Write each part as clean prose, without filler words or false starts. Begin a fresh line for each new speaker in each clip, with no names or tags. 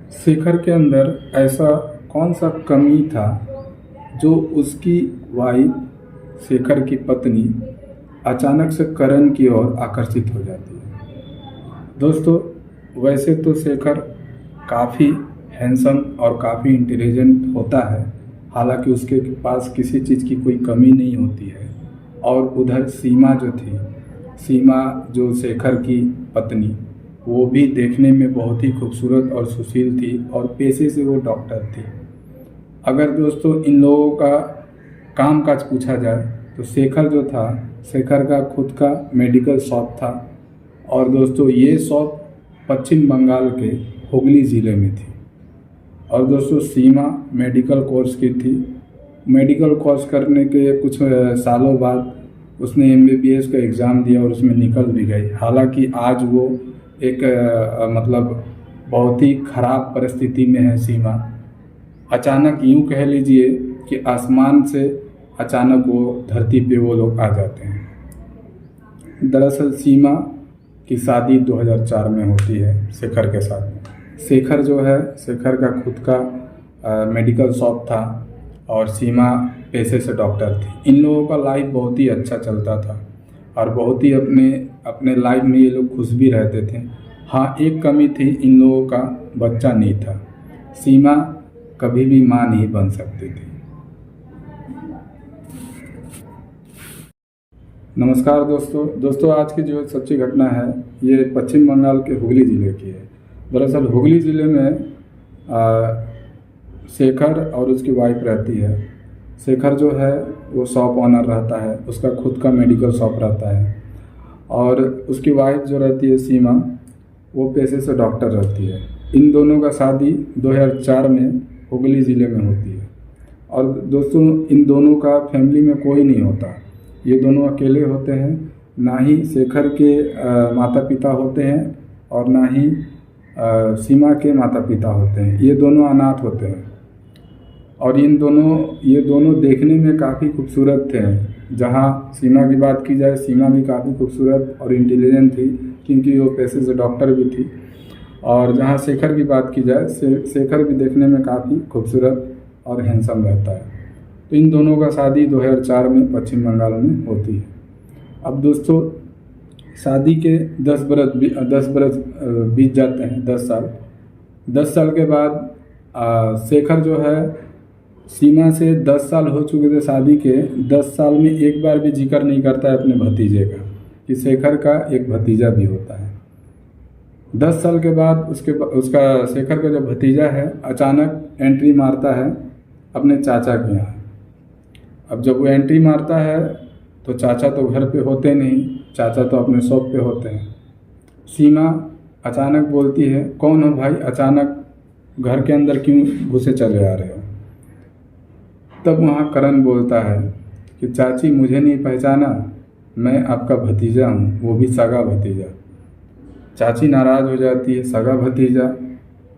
शेखर के अंदर ऐसा कौन सा कमी था जो उसकी वाइफ शेखर की पत्नी अचानक से करण की ओर आकर्षित हो जाती है। दोस्तों, वैसे तो शेखर काफ़ी हैंडसम और काफ़ी इंटेलिजेंट होता है, हालांकि उसके पास किसी चीज़ की कोई कमी नहीं होती है। और उधर सीमा जो थी, सीमा जो शेखर की पत्नी, वो भी देखने में बहुत ही खूबसूरत और सुशील थी और पेशे से वो डॉक्टर थी। अगर दोस्तों इन लोगों का काम काज पूछा जाए तो शेखर जो था, शेखर का खुद का मेडिकल शॉप था। और दोस्तों ये शॉप पश्चिम बंगाल के हुगली ज़िले में थी। और दोस्तों सीमा मेडिकल कोर्स की थी। मेडिकल कोर्स करने के कुछ सालों बाद उसने MBBS का एग्ज़ाम दिया और उसमें निकल भी गई। हालांकि आज वो एक मतलब बहुत ही ख़राब परिस्थिति में है सीमा। अचानक यूँ कह लीजिए कि आसमान से अचानक वो धरती पे वो लोग आ जाते हैं। दरअसल सीमा की शादी 2004 में होती है शेखर के साथ। शेखर जो है, शेखर का खुद का मेडिकल शॉप था और सीमा पेशे से डॉक्टर थी। इन लोगों का लाइफ बहुत ही अच्छा चलता था और बहुत ही अपने लाइफ में ये लोग खुश भी रहते थे। हाँ, एक कमी थी, इन लोगों का बच्चा नहीं था। सीमा कभी भी माँ नहीं बन सकती थी। नमस्कार दोस्तों, आज की जो सच्ची घटना है ये पश्चिम बंगाल के हुगली ज़िले की है। दरअसल हुगली ज़िले में शेखर और उसकी वाइफ रहती है। शेखर जो है वो शॉप ओनर रहता है, उसका खुद का मेडिकल शॉप रहता है। और उसकी वाइफ जो रहती है सीमा, वो पेशे से डॉक्टर रहती है। इन दोनों का शादी 2004 में हुगली ज़िले में होती है। और दोस्तों इन दोनों का फैमिली में कोई नहीं होता, ये दोनों अकेले होते हैं। ना ही शेखर के माता पिता होते हैं और ना ही सीमा के माता पिता होते हैं। ये दोनों अनाथ होते हैं। और ये दोनों देखने में काफ़ी खूबसूरत थे। जहाँ सीमा की बात की जाए, सीमा भी काफ़ी खूबसूरत और इंटेलिजेंट थी क्योंकि वो पेशे से डॉक्टर भी थी। और जहाँ शेखर की बात की जाए, शेखर भी देखने में काफ़ी खूबसूरत और हैंडसम रहता है। तो इन दोनों का शादी 2004 में पश्चिम बंगाल में होती है। अब दोस्तों शादी के 10 बरस बीत जाते हैं, 10 साल के बाद शेखर जो है, सीमा से 10 साल हो चुके थे शादी के, 10 साल में एक बार भी जिक्र नहीं करता है अपने भतीजे का कि शेखर का एक भतीजा भी होता है। 10 साल के बाद उसका शेखर का जो भतीजा है अचानक एंट्री मारता है अपने चाचा के यहाँ। अब जब वो एंट्री मारता है तो चाचा तो घर पे होते नहीं, चाचा तो अपने शॉप पे होते हैं। सीमा अचानक बोलती है, कौन हो भाई, अचानक घर के अंदर क्यों घुसे चले आ रहे हो। तब वहाँ करण बोलता है कि चाची मुझे नहीं पहचाना, मैं आपका भतीजा हूँ, वो भी सगा भतीजा। चाची नाराज़ हो जाती है, सगा भतीजा,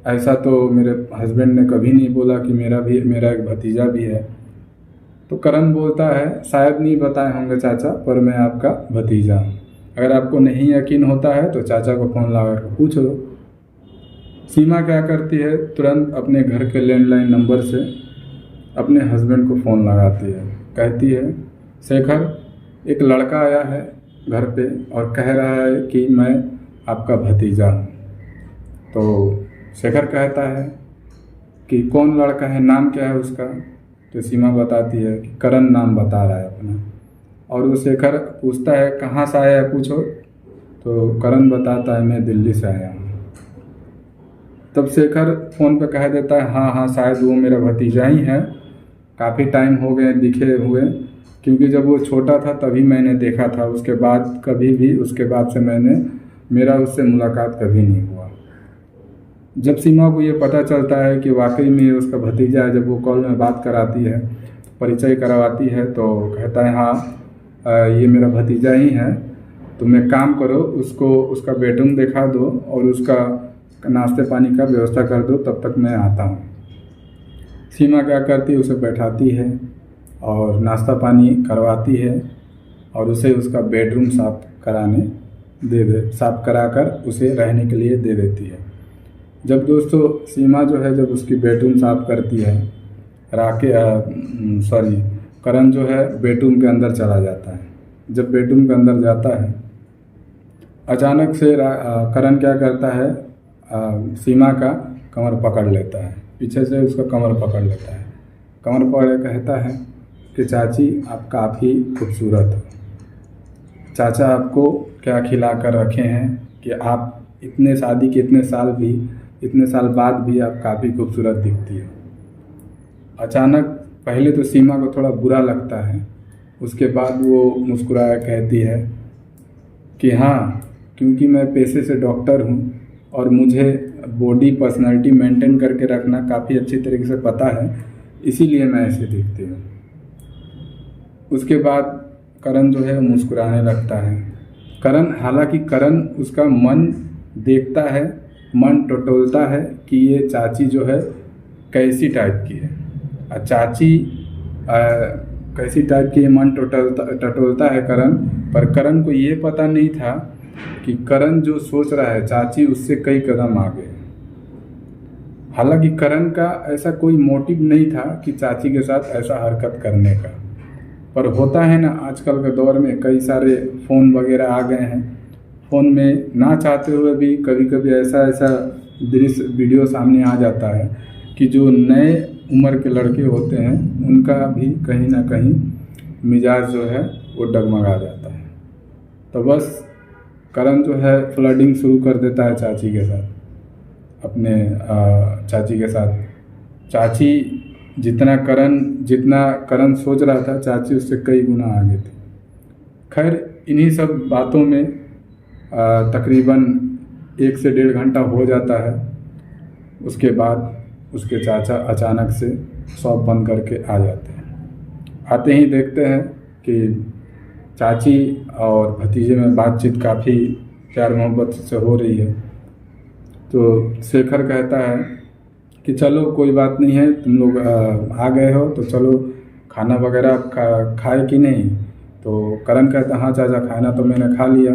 ऐसा तो मेरे हस्बैंड ने कभी नहीं बोला कि मेरा एक भतीजा भी है। तो करण बोलता है, शायद नहीं बताए होंगे चाचा, पर मैं आपका भतीजा हूँ। अगर आपको नहीं यकीन होता है तो चाचा को फ़ोन लगा कर पूछ लो। सीमा क्या करती है, तुरंत अपने घर के लैंडलाइन नंबर से अपने हस्बैंड को फ़ोन लगाती है। कहती है, शेखर एक लड़का आया है घर पे और कह रहा है कि मैं आपका भतीजा हूँ। तो शेखर कहता है कि कौन लड़का है, नाम क्या है उसका। तो सीमा बताती है कि करण नाम बता रहा है अपना। और वो शेखर पूछता है, कहाँ से आया है पूछो। तो करण बताता है, मैं दिल्ली से आया हूँ। तब शेखर फ़ोन पे कह देता है, हाँ शायद वो मेरा भतीजा ही है, काफ़ी टाइम हो गए दिखे हुए, क्योंकि जब वो छोटा था तभी मैंने देखा था, उसके बाद से मेरा उससे मुलाकात कभी नहीं हुआ। जब सीमा को ये पता चलता है कि वाकई में उसका भतीजा है, जब वो कॉल में बात कराती है, परिचय करवाती है, तो कहता है, हाँ ये मेरा भतीजा ही है, तुम एक काम करो, उसका बेडरूम दिखा दो और उसका नाश्ते पानी का व्यवस्था कर दो, तब तक मैं आता हूँ। सीमा क्या करती है, उसे बैठाती है और नाश्ता पानी करवाती है और उसे उसका बेडरूम साफ़ कराकर उसे रहने के लिए दे देती है। जब दोस्तों सीमा जो है जब उसकी बेडरूम साफ करती है, करण जो है बेडरूम के अंदर चला जाता है। जब बेडरूम के अंदर जाता है, अचानक से करण क्या करता है, सीमा का कमर पकड़ लेता है, पीछे से उसका कमर पकड़ लेता है। कमर पकड़ कहता है कि चाची आप काफ़ी खूबसूरत हो, चाचा आपको क्या खिला कर रखे हैं कि आप इतने शादी के इतने साल बाद भी आप काफ़ी खूबसूरत दिखती हो। अचानक पहले तो सीमा को थोड़ा बुरा लगता है, उसके बाद वो मुस्कुराया कहती है कि हाँ, क्योंकि मैं पेशे से डॉक्टर हूँ और मुझे बॉडी पर्सनालिटी मेंटेन करके रखना काफ़ी अच्छी तरीके से पता है, इसीलिए मैं ऐसे दिखती हूँ। उसके बाद करण जो है मुस्कुराने लगता है। हालांकि करण उसका मन देखता है, मन टटोलता है कि ये चाची जो है कैसी टाइप की है। चाची कैसी टाइप की मन टटोलता है करण, पर करण को ये पता नहीं था कि करण जो सोच रहा है चाची उससे कई कदम आगे। हालांकि करण का ऐसा कोई मोटिव नहीं था कि चाची के साथ ऐसा हरकत करने का, पर होता है ना, आजकल के दौर में कई सारे फ़ोन वगैरह आ गए हैं। फ़ोन में ना चाहते हुए भी कभी कभी ऐसा दृश्य वीडियो सामने आ जाता है कि जो नए उम्र के लड़के होते हैं उनका भी कहीं ना कहीं मिजाज जो है वो डगमगा जाता है। तो बस करण जो है फ्लर्टिंग शुरू कर देता है चाची के साथ, अपने चाची के साथ। चाची जितना करण सोच रहा था, चाची उससे कई गुना आगे थी। खैर, इन्हीं सब बातों में तकरीबन 1 से 1.5 घंटा हो जाता है। उसके बाद उसके चाचा अचानक से शॉप बंद करके आ जाते हैं। आते ही देखते हैं कि चाची और भतीजे में बातचीत काफ़ी प्यार मोहब्बत से हो रही है। तो शेखर कहता है कि चलो कोई बात नहीं है, तुम लोग आ गए हो तो चलो खाना वगैरह खाए कि नहीं। तो करण कहता हाँ चाचा, खाना तो मैंने खा लिया,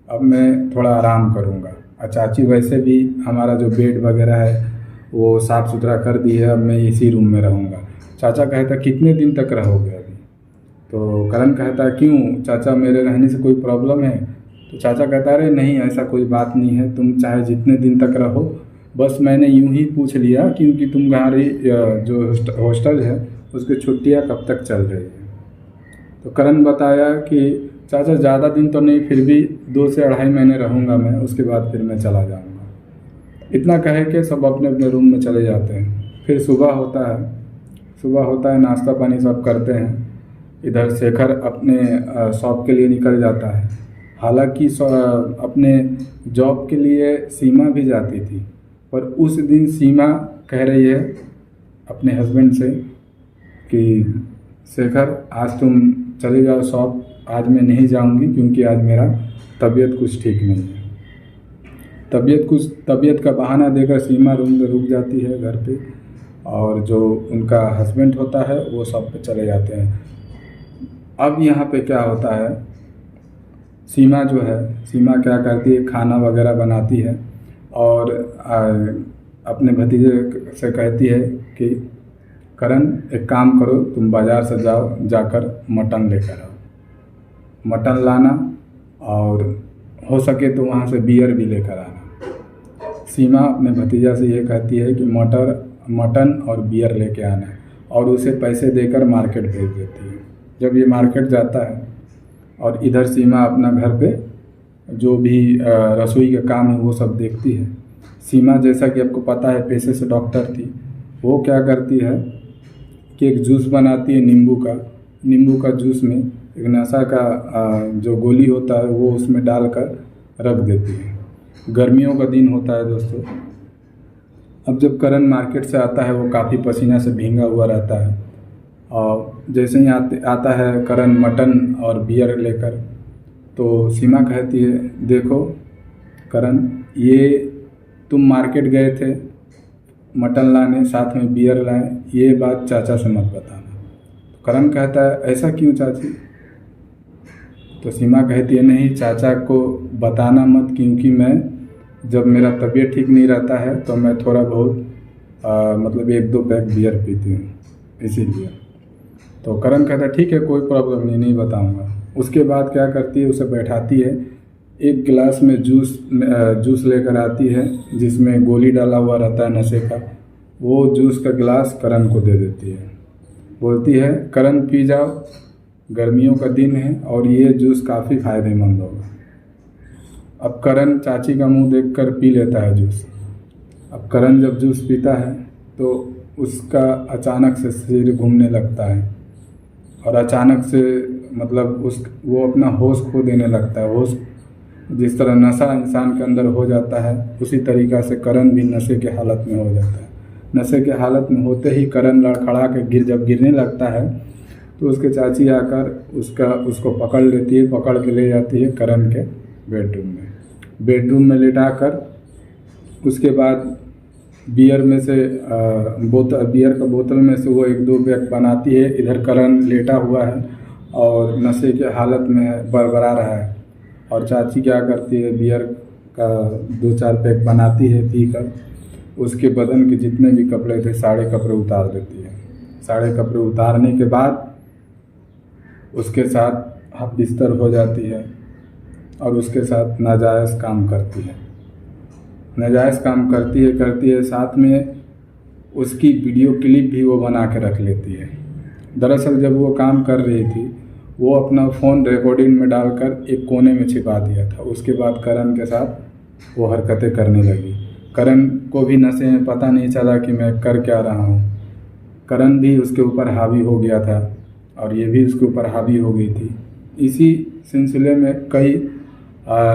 अब मैं थोड़ा आराम करूँगा। और चाची वैसे भी हमारा जो बेड वगैरह है वो साफ़ सुथरा कर दी है, अब मैं इसी रूम में रहूँगा। चाचा कहता कितने दिन तक रहोगे अभी? तो करण कहता क्यों चाचा, मेरे रहने से कोई प्रॉब्लम है? तो चाचा कहता अरे नहीं, ऐसा कोई बात नहीं है, तुम चाहे जितने दिन तक रहो, बस मैंने यूं ही पूछ लिया क्योंकि तुम्हारी जो हॉस्टल है उसकी छुट्टियां कब तक चल रही है। तो करण बताया कि चाचा ज़्यादा दिन तो नहीं, फिर भी 2 से 2.5 महीने रहूँगा मैं, उसके बाद फिर मैं चला जाऊँगा। इतना कहे के सब अपने अपने रूम में चले जाते हैं। फिर सुबह होता है, नाश्ता पानी सब करते हैं। इधर शेखर अपने शॉप के लिए निकल जाता है। हालांकि अपने जॉब के लिए सीमा भी जाती थी, पर उस दिन सीमा कह रही है अपने हस्बैंड से कि शेखर आज तुम चले जाओ शॉप, आज मैं नहीं जाऊंगी क्योंकि आज मेरा तबीयत कुछ ठीक नहीं है। तबीयत का बहाना देकर सीमा रूम पे रुक जाती है घर पे, और जो उनका हस्बैंड होता है वो शॉप पे चले जाते हैं। अब यहाँ पे क्या होता है, सीमा क्या करती है, खाना वगैरह बनाती है और अपने भतीजे से कहती है कि करण एक काम करो, तुम बाज़ार से जाकर मटन लेकर आओ, मटन लाना और हो सके तो वहाँ से बियर भी लेकर आना। सीमा अपने भतीजा से ये कहती है कि मटन और बियर लेके आना है और उसे पैसे देकर मार्केट भेज देती है। जब ये मार्केट जाता है और इधर सीमा अपना घर पे जो भी रसोई का काम है वो सब देखती है। सीमा जैसा कि आपको पता है पेशे से डॉक्टर थी, वो क्या करती है कि एक जूस बनाती है नींबू का जूस में एक नशा का जो गोली होता है वो उसमें डालकर रख देती है। गर्मियों का दिन होता है दोस्तों। अब जब करण मार्केट से आता है वो काफ़ी पसीना से भींगा हुआ रहता है, और जैसे ही आता है करण मटन और बियर लेकर, तो सीमा कहती है देखो करण, ये तुम मार्केट गए थे मटन लाने, साथ में बियर लाए, ये बात चाचा से मत बताना। तो करण कहता है ऐसा क्यों चाची? तो सीमा कहती है नहीं, चाचा को बताना मत, क्योंकि मैं जब मेरा तबीयत ठीक नहीं रहता है तो मैं थोड़ा बहुत मतलब 1-2 पैक बियर पीती हूँ, इसीलिए। तो करण कहता है ठीक है, कोई प्रॉब्लम नहीं, नहीं बताऊँगा। उसके बाद क्या करती है, उसे बैठाती है, एक गिलास में जूस लेकर आती है जिसमें गोली डाला हुआ रहता है नशे का। वो जूस का गिलास करण को दे देती है, बोलती है करण पी जाओ, गर्मियों का दिन है और ये जूस काफ़ी फ़ायदेमंद होगा। अब करण चाची का मुंह देखकर पी लेता है जूस। अब करण जब जूस पीता है तो उसका अचानक से सिर घूमने लगता है और अचानक से मतलब वो अपना होश खो देने लगता है। होश जिस तरह नशा इंसान के अंदर हो जाता है, उसी तरीक़ा से करण भी नशे के हालत में हो जाता है। नशे के हालत में होते ही करण लड़खड़ा के जब गिरने लगता है तो उसके चाची आकर उसको पकड़ लेती है, पकड़ के ले जाती है करण के बेडरूम में लेटाकर। उसके बाद बियर का बोतल में से वो 1-2 पैक बनाती है। इधर करण लेटा हुआ है और नशे के हालत में बरबरा रहा है और चाची क्या करती है, बियर का 2-4 पैक बनाती है, पीकर उसके बदन के जितने भी कपड़े थे सारे कपड़े उतार देती है। सारे कपड़े उतारने के बाद उसके साथ हाथ बिस्तर हो जाती है और उसके साथ नाजायज़ काम करती है। नाजायज़ काम करती है साथ में उसकी वीडियो क्लिप भी वो बना के रख लेती है। दरअसल जब वो काम कर रही थी, वो अपना फ़ोन रिकॉर्डिंग में डालकर एक कोने में छिपा दिया था। उसके बाद करण के साथ वो हरकतें करने लगी। करण को भी नशे में पता नहीं चला कि मैं कर क्या रहा हूँ। करण भी उसके ऊपर हावी हो गया था और ये भी उसके ऊपर हावी हो गई थी। इसी सिलसिले में कई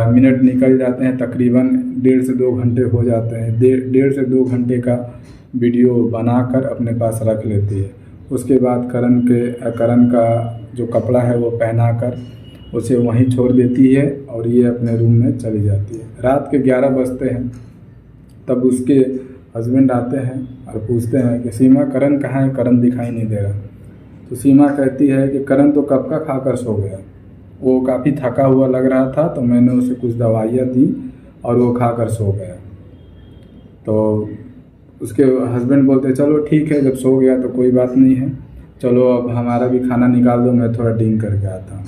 मिनट निकल जाते हैं, तकरीबन 1.5 से 2 घंटे हो जाते हैं। 1.5 से 2 घंटे का वीडियो बनाकर अपने पास रख लेती है। उसके बाद करण का जो कपड़ा है वो पहनाकर उसे वहीं छोड़ देती है और ये अपने रूम में चली जाती है। रात के 11 बजते हैं, तब उसके हस्बैंड आते हैं और पूछते हैं कि सीमा करण कहाँ है, करण दिखाई नहीं दे रहा। तो सीमा कहती है कि करण तो कब का खाकर सो गया, वो काफ़ी थका हुआ लग रहा था तो मैंने उसे कुछ दवाइयाँ दी और वो खाकर सो गया। तो उसके हस्बैंड बोलते चलो ठीक है, जब सो गया तो कोई बात नहीं है, चलो अब हमारा भी खाना निकाल दो, मैं थोड़ा ड्रिंक करके आता हूँ।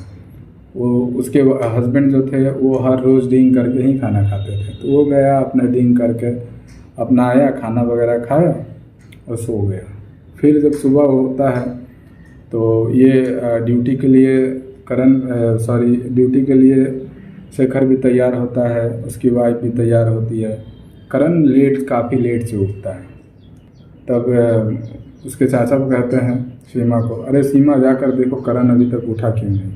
वो उसके हस्बैंड जो थे वो हर रोज़ ड्रिंक करके ही खाना खाते थे। तो वो गया अपना ड्रिंक करके अपना आया, खाना वगैरह खाया और सो गया। फिर जब सुबह होता है तो ये ड्यूटी के लिए शेखर भी तैयार होता है, उसकी वाइफ भी तैयार होती है। करण काफ़ी लेट से उठता है। तब उसके चाचा को कहते हैं सीमा को, अरे सीमा जाकर देखो करण अभी तक उठा क्यों नहीं।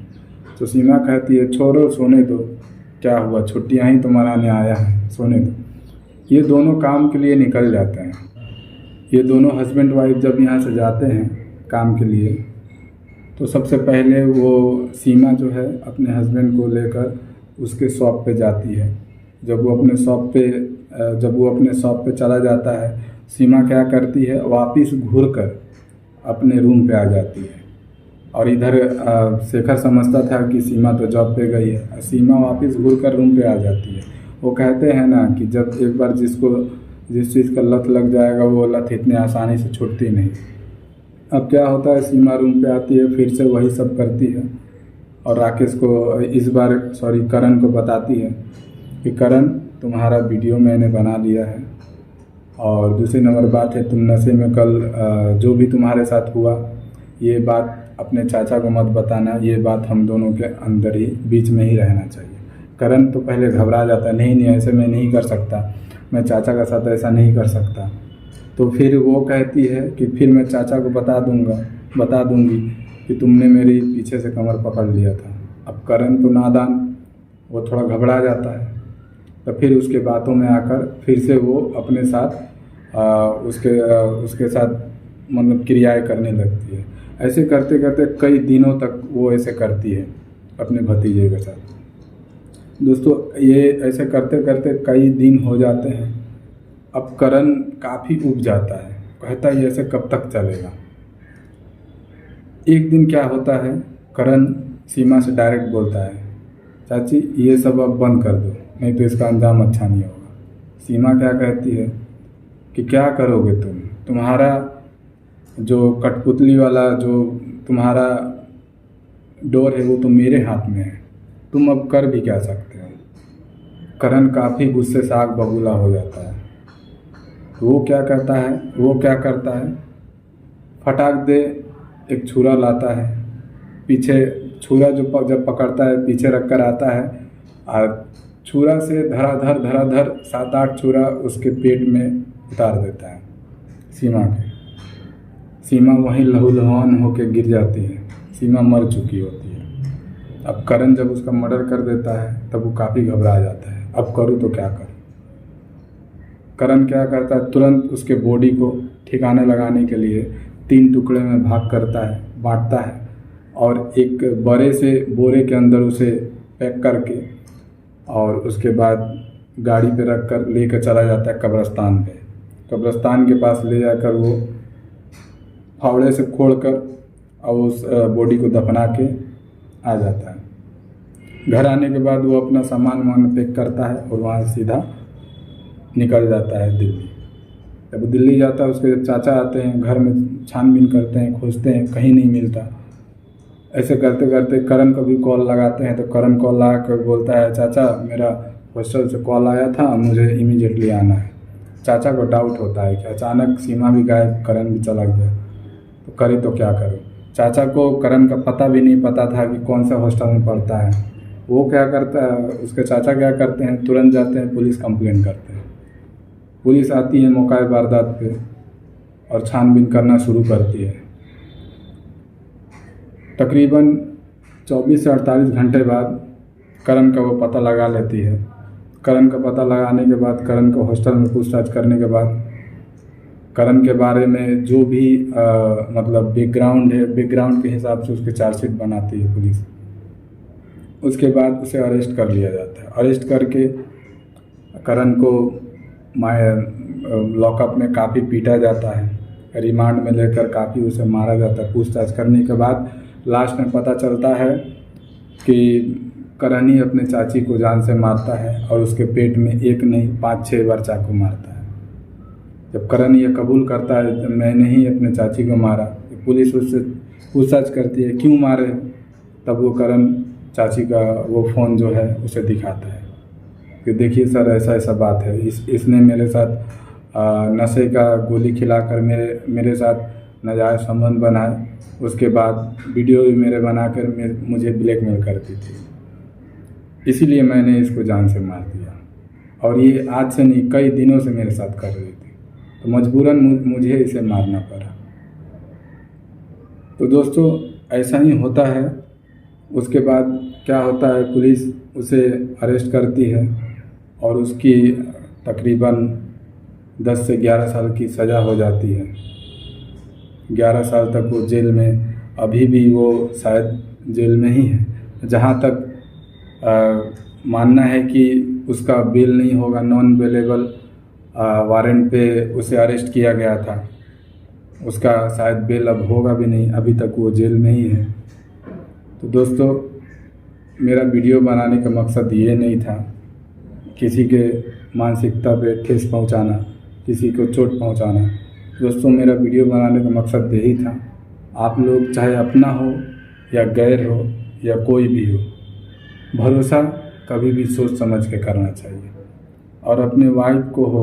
तो सीमा कहती है छोड़ो, सोने दो, क्या हुआ, छुट्टियां ही तो मनाने आया है, सोने दो। ये दोनों काम के लिए निकल जाते हैं। ये दोनों हस्बैंड वाइफ जब यहाँ से जाते हैं काम के लिए तो सबसे पहले वो सीमा जो है अपने हस्बैंड को लेकर उसके शॉप पे जाती है। जब वो अपने शॉप पे चला जाता है, सीमा क्या करती है, वापस घूरकर अपने रूम पे आ जाती है। और इधर शेखर समझता था कि सीमा तो जॉब पे गई है, सीमा वापस घूरकर रूम पे आ जाती है। वो कहते हैं ना कि जब एक बार जिस चीज़ का लत लग जाएगा वो लत इतने आसानी से छूटती नहीं। अब क्या होता है, सीमा रूम पे आती है, फिर से वही सब करती है और राकेश को करण को बताती है कि करण तुम्हारा वीडियो मैंने बना लिया है और दूसरी नंबर बात है, तुम नशे में कल जो भी तुम्हारे साथ हुआ ये बात अपने चाचा को मत बताना, ये बात हम दोनों के अंदर ही बीच में ही रहना चाहिए। करण तो पहले घबरा जाता है, नहीं ऐसे मैं नहीं कर सकता, मैं चाचा के साथ ऐसा नहीं कर सकता। तो फिर वो कहती है कि फिर मैं चाचा को बता दूंगी कि तुमने मेरी पीछे से कमर पकड़ लिया था। अब करण तो नादान, वो थोड़ा घबरा जाता है। तो फिर उसके बातों में आकर फिर से वो अपने साथ उसके साथ मतलब क्रियाएं करने लगती है। ऐसे करते करते कई दिनों तक वो ऐसे करती है अपने भतीजे के साथ। दोस्तों ये ऐसे करते करते कई दिन हो जाते हैं। अब करण काफ़ी ऊब जाता है, कहता है ऐसे कब तक चलेगा। एक दिन क्या होता है, करण सीमा से डायरेक्ट बोलता है, चाची ये सब अब बंद कर दो, नहीं तो इसका अंजाम अच्छा नहीं होगा। सीमा क्या कहती है कि क्या करोगे तुम्हारा जो कठपुतली वाला जो तुम्हारा डोर है वो तो मेरे हाथ में है, तुम अब कर भी क्या सकते हो। करण काफ़ी गुस्से से आग बबूला हो जाता है। वो क्या कहता है, वो क्या करता है, फटाक दे एक छुरा लाता है, पीछे छुरा जब पकड़ता है पीछे रख कर आता है और छुरा से धराधर 7-8 छुरा उसके पेट में उतार देता है सीमा के। सीमा वहीं लहूलुहान होकर गिर जाती है। सीमा मर चुकी होती है। अब करण जब उसका मर्डर कर देता है तब वो काफ़ी घबरा जाता है, अब करूँ तो क्या करूँ। करण क्या करता है, तुरंत उसके बॉडी को ठिकाने लगाने के लिए 3 टुकड़े में भाग करता है, बांटता है और एक बड़े से बोरे के अंदर उसे पैक करके और उसके बाद गाड़ी पे रख कर लेकर चला जाता है कब्रिस्तान पे। कब्रिस्तान के पास ले जाकर वो फावड़े से खोड़कर और उस बॉडी को दफना के आ जाता है। घर आने के बाद वो अपना सामान पैक करता है और वहाँ से सीधा निकल जाता है दिल्ली। जब दिल्ली जाता है उसके चाचा आते हैं, घर में छानबीन करते हैं, खोजते हैं, कहीं नहीं मिलता। ऐसे करते करते करण को भी कॉल लगाते हैं तो करण कॉल लगा कर बोलता है, चाचा मेरा हॉस्टल से कॉल आया था, मुझे इमीडिएटली आना है। चाचा को डाउट होता है कि अचानक सीमा भी गायब, करण भी चला गया, तो करे तो क्या करे। चाचा को करण का पता भी नहीं पता था कि कौन सा हॉस्टल में पढ़ता है। वो क्या करता है, उसके चाचा क्या करते हैं, तुरंत जाते हैं पुलिस कंप्लेंट करते हैं। पुलिस आती है मौका वारदात पे और छानबीन करना शुरू करती है। तकरीबन 24 से 48 घंटे बाद करण का वो पता लगा लेती है। करण का पता लगाने के बाद करण को हॉस्टल में पूछताछ करने के बाद करण के बारे में जो भी मतलब बैकग्राउंड है, बैकग्राउंड के हिसाब से उसकी चार्जशीट बनाती है पुलिस। उसके बाद उसे अरेस्ट कर लिया जाता है। अरेस्ट करके करण को लॉकअप में काफ़ी पीटा जाता है, रिमांड में लेकर काफ़ी उसे मारा जाता है। पूछताछ करने के बाद लास्ट में पता चलता है कि करण ही अपने चाची को जान से मारता है और उसके पेट में एक नहीं 5-6 बार चाकू मारता है। जब करण ये कबूल करता है मैंने ही अपने चाची को मारा, पुलिस उससे पूछताछ करती है क्यों मारे, तब वो करण चाची का वो फ़ोन जो है उसे दिखाता है कि देखिए सर ऐसा ऐसा बात है, इसने मेरे साथ नशे का गोली खिलाकर मेरे साथ नाजायज़ संबंध बनाए, उसके बाद वीडियो भी मेरे बनाकर मुझे ब्लैकमेल करती थी, इसीलिए मैंने इसको जान से मार दिया। और ये आज से नहीं कई दिनों से मेरे साथ कर रही थी, तो मजबूरन मुझे इसे मारना पड़ा। तो दोस्तों ऐसा ही होता है। उसके बाद क्या होता है, पुलिस उसे अरेस्ट करती है और उसकी तकरीबन 10 से 11 साल की सज़ा हो जाती है। 11 साल तक वो जेल में, अभी भी वो शायद जेल में ही है। जहाँ तक मानना है कि उसका बेल नहीं होगा, नॉन बेलेबल वारंट पे उसे अरेस्ट किया गया था, उसका शायद बेल अब होगा भी नहीं, अभी तक वो जेल में ही है। तो दोस्तों मेरा वीडियो बनाने का मकसद ये नहीं था किसी के मानसिकता पे ठेस पहुंचाना, किसी को चोट पहुंचाना। दोस्तों मेरा वीडियो बनाने का मकसद यही था, आप लोग चाहे अपना हो या गैर हो या कोई भी हो, भरोसा कभी भी सोच समझ के करना चाहिए। और अपने वाइफ को हो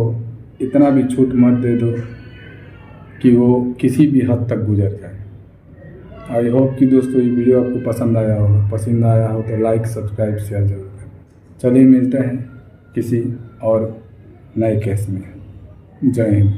इतना भी छूट मत दे दो कि वो किसी भी हद तक गुजर जाए। आई होप कि दोस्तों ये वीडियो आपको पसंद आया होगा। पसंद आया हो तो लाइक सब्सक्राइब शेयर जरूर करें। चलिए मिलते हैं किसी और नए केस में। जय हिंद।